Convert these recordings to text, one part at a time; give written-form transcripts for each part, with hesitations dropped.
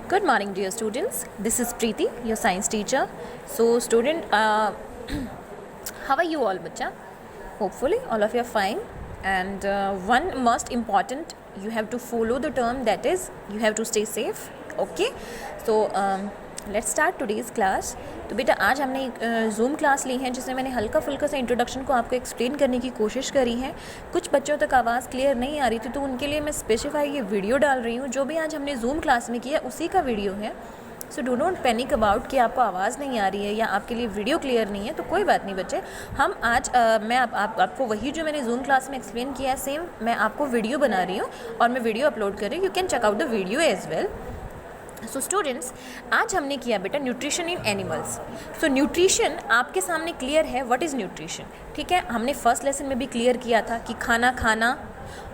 Good morning, dear students. This is Preeti, your science teacher. So, student, how are you all, bacha? Hopefully, all of you are fine. And one most important, you have to follow the term, that is, you have to stay safe. Okay. So, let's start today's class. तो बेटा आज हमने एक zoom class ली है जिसमें मैंने हल्का फुल्का सा इंट्रोडक्शन को आपको एक्सप्लेन करने की कोशिश करी है। कुछ बच्चों तक आवाज़ क्लियर नहीं आ रही थी तो उनके लिए मैं स्पेसिफाई ये वीडियो डाल रही हूँ। जो भी आज हमने जूम क्लास में किया उसी का वीडियो है। So do not panic about कि आपको आवाज़ नहीं आ रही है या आपके लिए वीडियो क्लियर नहीं है, तो कोई बात नहीं बच्चे। हम आज मैं आपको वही जो मैंने जूम क्लास में एक्सप्लेन किया है सेम मैं आपको वीडियो बना रही हूँ और मैं वीडियो अपलोड कर रही हूँ। You can check out the video as well. So students, आज हमने किया बेटा nutrition in animals. So nutrition आपके सामने क्लियर है, व्हाट इज़ न्यूट्रिशन। ठीक है, हमने फर्स्ट लेसन में भी क्लियर किया था कि खाना खाना,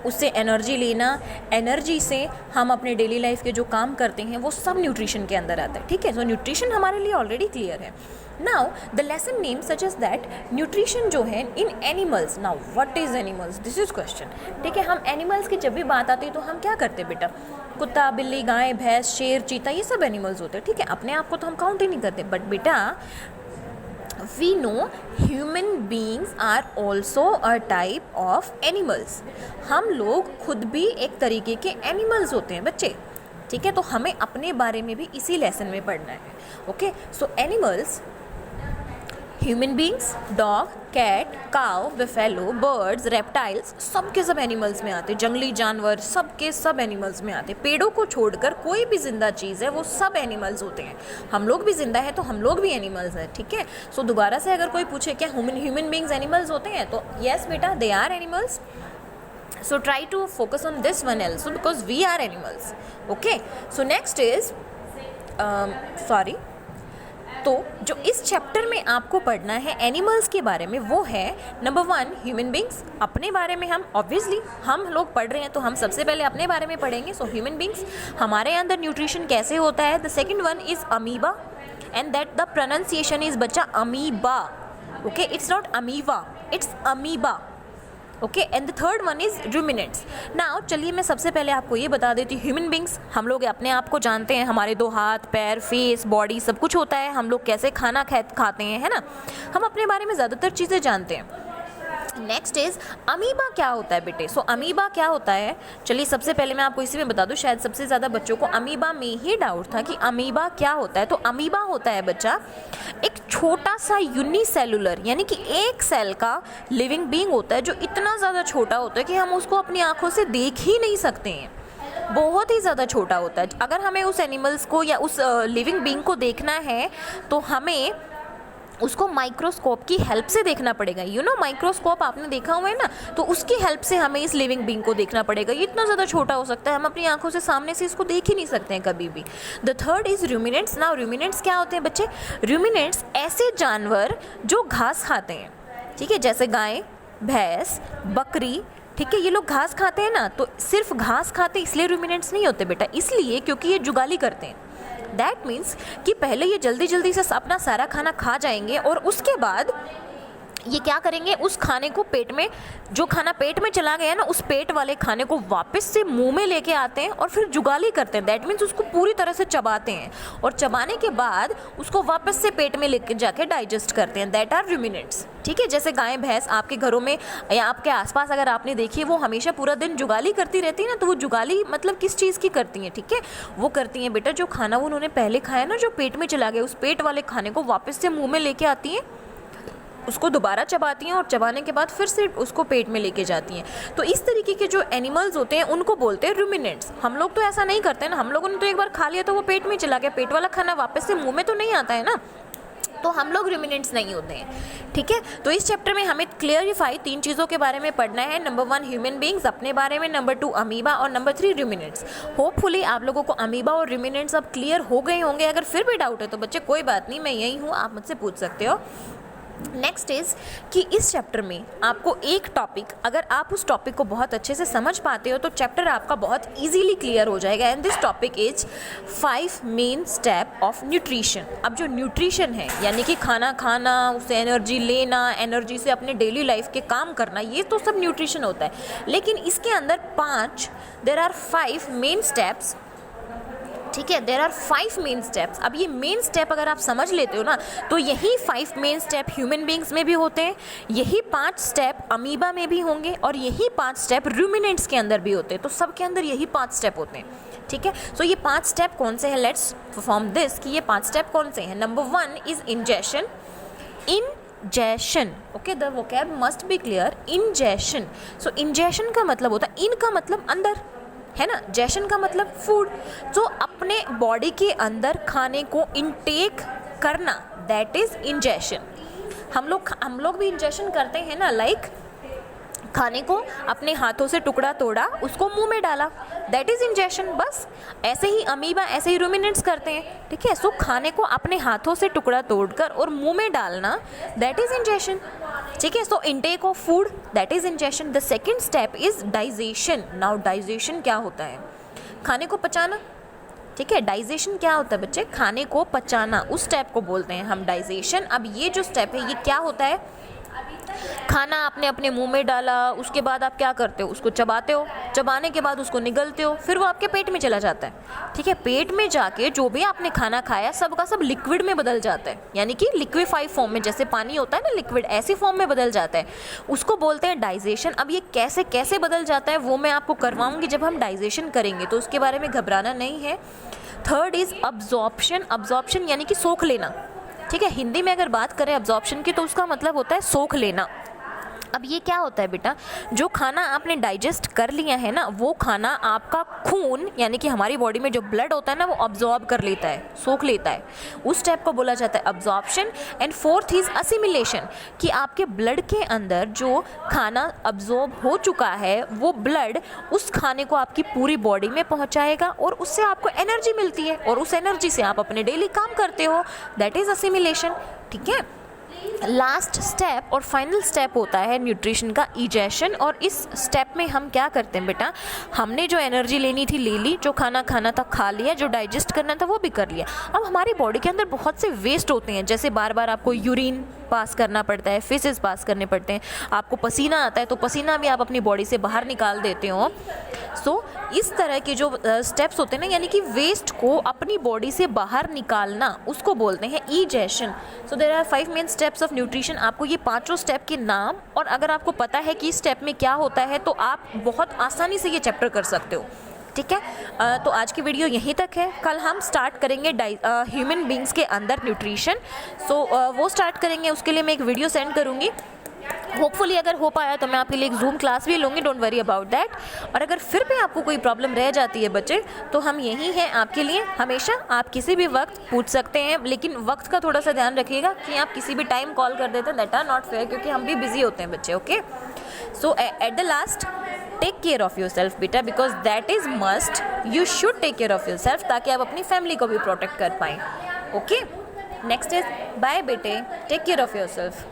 उससे एनर्जी लेना, एनर्जी से हम अपने डेली लाइफ के जो काम करते हैं वो सब न्यूट्रिशन के अंदर आता है। ठीक है, सो न्यूट्रिशन हमारे लिए ऑलरेडी क्लियर है। Now the lesson name such as that nutrition जो है in animals. Now what is animals, this is question. ठीक है, हम एनिमल्स की जब भी बात आती है तो हम क्या करते हैं बेटा, कुत्ता, बिल्ली, गाय, भैंस, शेर, चीता, ये सब एनिमल्स होते हैं। ठीक है, अपने आप को तो हम काउंट ही नहीं करते। बट बेटा we know human beings are also a type of animals। हम लोग खुद भी एक तरीके के एनिमल्स होते हैं बच्चे। ठीक है, तो हमें अपने बारे में भी इसी लेसन में पढ़ना है। Okay, so animals, human beings, dog, cat, cow, buffalo, birds, reptiles, सब के सब एनिमल्स में आते हैं। जंगली जानवर सब के सब एनिमल्स में आते हैं। पेड़ों को छोड़कर कोई भी जिंदा चीज़ है वो सब एनिमल्स होते हैं। हम लोग भी जिंदा है तो हम लोग भी एनिमल्स हैं। ठीक है, सो दोबारा से अगर कोई पूछे क्या ह्यूमन बींग्स एनिमल्स होते हैं, तो येस बेटा, they are animals. So try to focus on this one also because we are animals. Okay, so next is तो जो इस चैप्टर में आपको पढ़ना है एनिमल्स के बारे में वो है नंबर 1 ह्यूमन बींग्स। अपने बारे में हम ऑब्वियसली हम लोग पढ़ रहे हैं तो हम सबसे पहले अपने बारे में पढ़ेंगे। सो ह्यूमन बींग्स, हमारे अंदर न्यूट्रिशन कैसे होता है। The second one is amoeba and that the pronunciation is बच्चा amoeba. Okay, it's not amiva, it's amoeba. Okay, and the third one is ruminants. Now चलिए मैं सबसे पहले आपको ये बता देती हूँ, ह्यूमन बींग्स हम लोग अपने आप को जानते हैं, हमारे 2 हाथ, पैर, फेस, बॉडी सब कुछ होता है। हम लोग कैसे खाना खाते हैं, है ना, हम अपने बारे में ज़्यादातर चीज़ें जानते हैं। नेक्स्ट इज अमीबा क्या होता है बेटे। सो अमीबा क्या होता है, चलिए सबसे पहले मैं आपको इसी में बता दूं, शायद सबसे ज़्यादा बच्चों को अमीबा में ही डाउट था कि अमीबा क्या होता है। तो अमीबा होता है बच्चा एक छोटा सा यूनिसेलुलर, यानी कि एक सेल का लिविंग बीइंग होता है जो इतना ज़्यादा छोटा होता है कि हम उसको अपनी आँखों से देख ही नहीं सकते हैं। बहुत ही ज़्यादा छोटा होता है। अगर हमें उस एनिमल्स को या उस लिविंग बीइंग को देखना है तो हमें उसको माइक्रोस्कोप की हेल्प से देखना पड़ेगा। यू नो, माइक्रोस्कोप आपने देखा हुआ है ना, तो उसकी हेल्प से हमें इस लिविंग बीइंग को देखना पड़ेगा। ये इतना ज़्यादा छोटा हो सकता है, हम अपनी आंखों से सामने से इसको देख ही नहीं सकते हैं कभी भी। The third is ruminants. Now ruminants क्या होते हैं बच्चे, रूमिनेंट्स ऐसे जानवर जो घास खाते हैं। ठीक है, जैसे गाय, भैंस, बकरी, ठीक है, ये लोग घास खाते हैं ना, तो सिर्फ घास खाते इसलिए रूमिनेंट्स नहीं होते बेटा, इसलिए क्योंकि ये जुगाली करते हैं। दैट मीन्स कि पहले ये जल्दी जल्दी से अपना सारा खाना खा जाएंगे और उसके बाद ये क्या करेंगे, उस खाने को पेट में, जो खाना पेट में चला गया ना, उस पेट वाले खाने को वापस से मुंह में लेके आते हैं और फिर जुगाली करते हैं। दैट मीन्स उसको पूरी तरह से चबाते हैं और चबाने के बाद उसको वापस से पेट में लेके जाके डाइजेस्ट करते हैं। That are ruminants. ठीक है, जैसे गाय भैंस आपके घरों में या आपके आसपास अगर आपने देखी है, वो हमेशा पूरा दिन जुगाली करती रहती है ना, तो वो जुगाली मतलब किस चीज़ की करती हैं। ठीक है, वो करती हैं बेटा जो खाना वो उन्होंने पहले खाया ना, जो पेट में चला गया, उस पेट वाले खाने को वापस से मुँह में लेके आती हैं, उसको दोबारा चबाती हैं और चबाने के बाद फिर से उसको पेट में लेके जाती हैं। तो इस तरीके के जो एनिमल्स होते हैं उनको बोलते हैं रूमिनेंट्स। हम लोग तो ऐसा नहीं करते ना, हम लोगों ने तो एक बार खा लिया तो वो पेट में चला गया, पेट वाला खाना वापस से मुंह में तो नहीं आता है ना, तो हम लोग रूमिनेंट्स नहीं होते हैं। ठीक है, तो इस चैप्टर में हमें क्लियरिफाई 3 चीज़ों के बारे में पढ़ना है। नंबर 1 ह्यूमन बींग्स अपने बारे में, नंबर 2 अमीबा और नंबर 3 रूमिनेंट्स। होपफुली आप लोगों को अमीबा और रूमिनेंट्स अब क्लियर हो गए होंगे। अगर फिर भी डाउट है तो बच्चे कोई बात नहीं, मैं यही हूँ, आप मुझसे पूछ सकते हो। नेक्स्ट इज़ कि इस चैप्टर में आपको एक टॉपिक, अगर आप उस टॉपिक को बहुत अच्छे से समझ पाते हो तो चैप्टर आपका बहुत इजीली क्लियर हो जाएगा। And this topic is 5 main step of nutrition. अब जो न्यूट्रिशन है यानी कि खाना खाना, उससे एनर्जी लेना, एनर्जी से अपने डेली लाइफ के काम करना, ये तो सब न्यूट्रिशन होता है। लेकिन इसके अंदर 5 देयर आर 5 मेन स्टेप्स ठीक है, देर आर 5 मेन स्टेप्स। अब ये मेन स्टेप अगर आप समझ लेते हो ना, तो यही 5 मेन स्टेप ह्यूमन बींग्स में भी होते हैं, यही 5 स्टेप अमीबा में भी होंगे, और यही 5 स्टेप रूमिनेंट्स के अंदर भी होते हैं। तो सबके अंदर यही 5 स्टेप होते हैं, ठीक है। सो ये 5 स्टेप कौन से हैं, लेट्स परफॉर्म दिस, कि ये 5 स्टेप कौन से हैं। Number 1 is ingestion. Ingestion, okay, the vocab must be clear. Ingestion, so ingestion का मतलब होता है, इन का मतलब अंदर है ना, जैशन का मतलब फूड। तो अपने बॉडी के अंदर खाने को इनटेक करना, दैट इज इंजेशन। हम लोग भी इंजेशन करते हैं ना, लाइक खाने को अपने हाथों से टुकड़ा तोड़ा, उसको मुंह में डाला, दैट इज इंजेशन। बस ऐसे ही अमीबा, ऐसे ही रूमिनेंट्स करते हैं, ठीक है। सो खाने को अपने हाथों से टुकड़ा तोड़कर और मुंह में डालना, दैट इज इंजेशन, ठीक है। So intake of food, that is ingestion. The second step is digestion. Now digestion क्या होता है, खाने को पचाना, ठीक है। डाइजेशन क्या होता है बच्चे, खाने को पचाना, उस स्टेप को बोलते हैं हम डाइजेशन। अब ये जो स्टेप है ये क्या होता है, खाना आपने अपने मुंह में डाला, उसके बाद आप क्या करते हो, उसको चबाते हो, चबाने के बाद उसको निगलते हो, फिर वो आपके पेट में चला जाता है, ठीक है। पेट में जाके जो भी आपने खाना खाया सब का सब लिक्विड में बदल जाता है, यानी कि लिक्विफाई फॉर्म में, जैसे पानी होता है ना लिक्विड, ऐसी फॉर्म में बदल जाता है, उसको बोलते हैं डाइजेशन। अब ये कैसे कैसे बदल जाता है वो मैं आपको करवाऊंगी जब हम डाइजेशन करेंगे, तो उसके बारे में घबराना नहीं है। Third is absorption. अब्जॉर्प्शन यानी कि सोख लेना, ठीक है। हिंदी में अगर बात करें अब्जॉर्प्शन की तो उसका मतलब होता है सोख लेना। अब ये क्या होता है बेटा, जो खाना आपने डाइजेस्ट कर लिया है ना, वो खाना आपका खून यानी कि हमारी बॉडी में जो ब्लड होता है ना, वो अब्जॉर्ब कर लेता है, सोख लेता है, उस स्टेप को बोला जाता है absorption. And fourth is assimilation, कि आपके ब्लड के अंदर जो खाना अब्जॉर्ब हो चुका है वो ब्लड उस खाने को आपकी पूरी बॉडी में पहुंचाएगा और उससे आपको एनर्जी मिलती है और उस एनर्जी से आप अपने डेली काम करते हो, दैट इज असिमिलेशन, ठीक है। लास्ट स्टेप और फाइनल स्टेप होता है न्यूट्रिशन का, इजेशन। और इस स्टेप में हम क्या करते हैं बेटा, हमने जो एनर्जी लेनी थी ले ली, जो खाना खाना था खा लिया, जो डाइजेस्ट करना था वो भी कर लिया। अब हमारी बॉडी के अंदर बहुत से वेस्ट होते हैं, जैसे बार बार आपको यूरिन पास करना पड़ता है, फेसेस पास करने पड़ते हैं, आपको पसीना आता है तो पसीना भी आप अपनी बॉडी से बाहर निकाल देते हो। सो इस तरह के जो स्टेप्स होते हैं ना, यानी कि वेस्ट को अपनी बॉडी से बाहर निकालना, उसको बोलते हैं egestion. So there are 5 main steps of nutrition. आपको ये 5 स्टेप के नाम, और अगर आपको पता है कि इस स्टेप में क्या होता है तो आप बहुत आसानी से ये चैप्टर कर सकते हो, ठीक है। तो आज की वीडियो यहीं तक है। कल हम स्टार्ट करेंगे ह्यूमन बींग्स के अंदर न्यूट्रिशन। सो वो स्टार्ट करेंगे, उसके लिए मैं एक वीडियो सेंड करूँगी। होपफुली अगर हो पाया तो मैं आपके लिए एक जूम क्लास भी लूँगी, डोंट वरी अबाउट दैट। और अगर फिर भी आपको कोई प्रॉब्लम रह जाती है बच्चे, तो हम यहीं हैं आपके लिए हमेशा। आप किसी भी वक्त पूछ सकते हैं, लेकिन वक्त का थोड़ा सा ध्यान रखिएगा कि आप किसी भी टाइम कॉल कर देते हैं, दैट आर नॉट फेयर, क्योंकि हम भी बिजी होते हैं बच्चे, okay. So at the last take care of yourself बेटा, because that is must, you should take care of yourself, ताकि आप अपनी फैमिली को भी प्रोटेक्ट कर पाएँ, ओके। नेक्स्ट इज बाय बेटे, take care of your self.